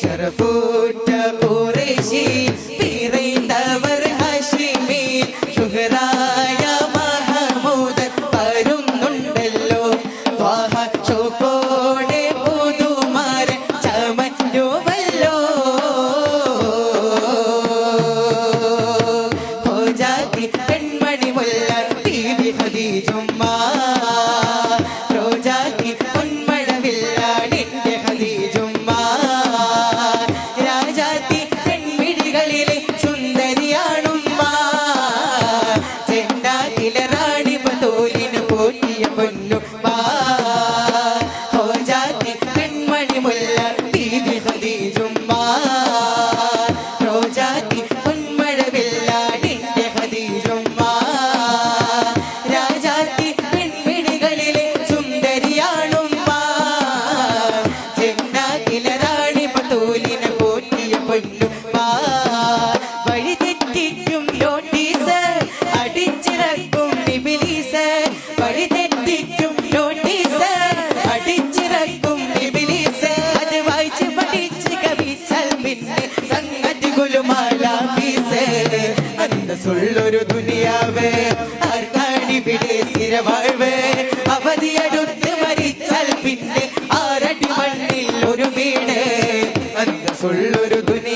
ഷറഫൂറ്റ ഖുറൈശി പിറന്നവർ ഹാഷിമി ശുഹറായ മഹമൂദ് വരുന്നുണ്ടല്ലോ ത്വാഹ ശോകോടെ പുതുമാരൻ ചമഞ്ഞുവല്ലോ ഹോജാത്തി പെൺമണി മുല്ല ബീവി ഖദീജുമ്മ റോജാത്തി പൊന്മഴവില്ലാടിന്റെ ഖദീജുമ്മ രാജാത്തി പെൺമിഴികളിലെ സുന്ദരിയാണുമ്മ ചെണ്ടാത്തിലെ റാണി ബതൂലിന് പോറ്റിയ പൊന്നുമ്മ ഹോജാത്തി പെൺമണി മുല്ല ബീവി ഖദീജുമ്മ റോജാത്തി പൊന്മഴവില്ലാടിന്റെ ഖദീജുമ്മ രാജാത്തി പെൺമിഴികളിലെ സുന്ദരിയാണുമ്മ ചെണ്ടാത്തിലെ റാണി ബതൂലിന് പോറ്റിയ പൊന്നുമ്മ വഴിതെറ്റിക്കും നോട്ടീസ് അടിച്ചിറക്കും ഇബ്ലീസ് വഴിതെറ്റിക്കും നോട്ടീസ് അടിച്ചിറക്കും ഇബ്ലീസ് അത് വായിച്ച് പഠിച്ച് കവിച്ചാൽ പിന്നെ സംഗതി കുലുമാലാപീസ് അന്തസ്സുള്ളൊരു ദുനിയാവ് ആർക്കാണിവിടെ സ്ഥിരവാഴ്വ് അവധിയടുത്ത് മരിച്ചാൽ പിന്നെ